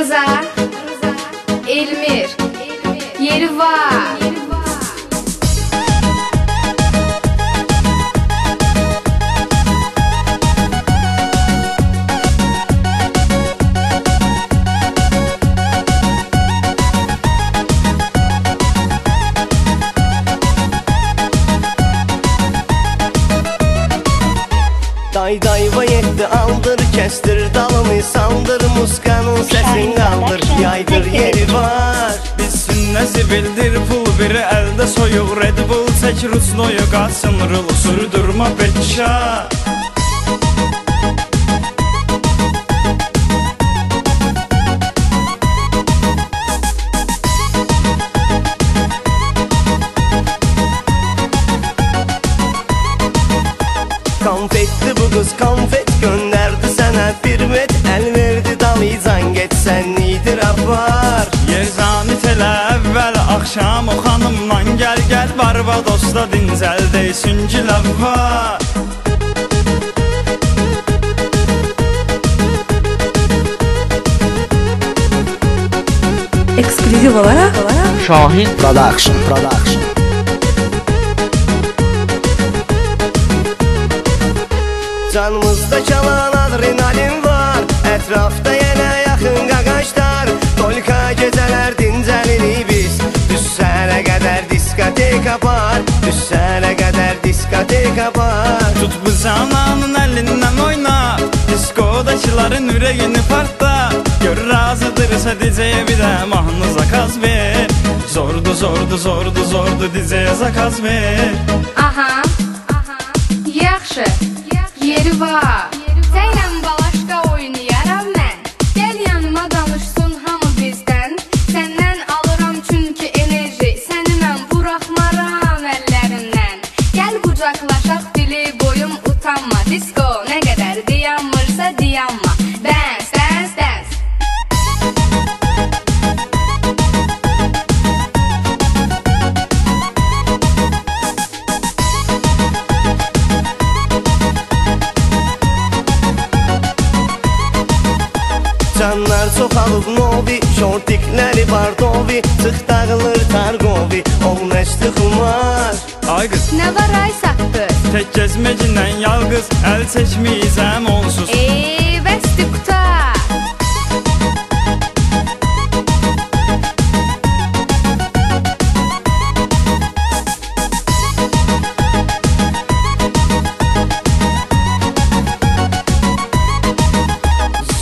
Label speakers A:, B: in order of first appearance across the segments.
A: Rıza, Elmir, yeri var.
B: Dayva yetti aldır, kestir dalını saldır, muskanın sesini kaldır, yaydır yeri var.
C: Bilsin ne zibildir pul biri elde soyuq, Red Bull çək Rusnoyu qaçsın rulu, sürdürmə peşa.
B: Konfetti bu kız konfet, gönderdi sana bir met, el verdi dalıcan get, sen itiraf var.
C: Yerzanit elə əvvəl axşam o xanımla gəl Barbadosda dincəl deysin giləv var.
D: Ekskluziv olarak
E: Şahin Production.
B: Canımızda çalan adrenalin var, etrafta yenə yaxın qaqaşlar. Tolka gecələr dincəlirik biz, düşsənə qədər diskoteka var, düşsənə qədər diskoteka var.
C: Tut bu zamanın əlindən oyna, diskodakıların ürəyini partla. Gör razıdırsa dicəyə bir də mahnı zakaz ver. Zordu dicəyə zakaz ver.
A: Aha, yaxşı, yeri var. Səylən balaşqa oynayaram mən. Gəl yanıma danışsın hamı bizdən. Səndən alıram çünki enerji, səni mən buraxmaram əllərindən. Gəl qucaqlaşaq dili boyum utanma. Disko nə qədər dayanmırsa dayanma. Dance, dance, dance.
B: Canlar çoxalıb novi, şortikləri bardovi, çıx dağılır targovi, olməşdi xumar.
C: Ay qız,
A: Nə var ay saqqı?
C: tək gəzməcindən yalqız, əl çəkməyəcəm onsuz.
A: Bəsdi qutar.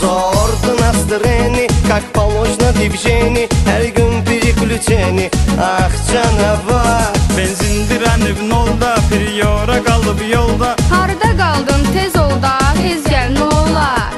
B: Zordu настроение, как положено движение, hər gün приключение, ah canavar.
C: Benzin dirənib nolda, Priora qalıb yolda.
A: Harda qaldın tez ol da, tez gəl nə olar?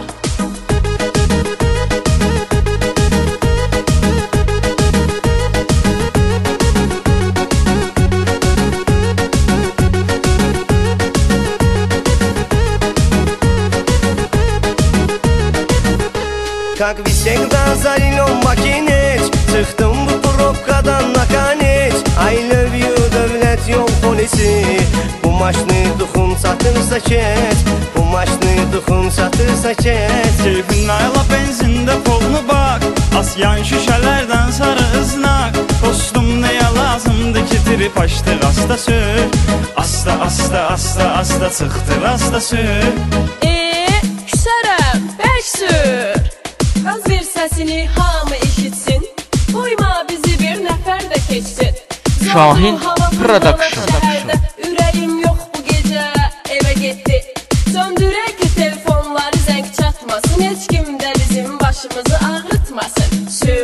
B: Как всегда за рулем макинеч, çıxdım bu probkadan nakaniç. I love you dövlət yol polisi, bu maşını duxun satırsa keç, bu maşını duxun satırsa keç.
C: Keyfin ayla benzində polunu bak, asyan şüşələrdən sarı ıznak. Dostum nəyə lazımdır ki trip açdıq asta sür, asta çıxdır asta sür.
F: Küsərəm, bək sür. Az bir səsini hamı eşitsin, qoyma bizi bir nəfər də keçsin.
E: Şahin Production.
F: Ürəyim yox bu gecə evə getdi. Söndürək ki telefonları zəng çatmasın, heç kim də bizim başımızı ağrıtmasın. Sür.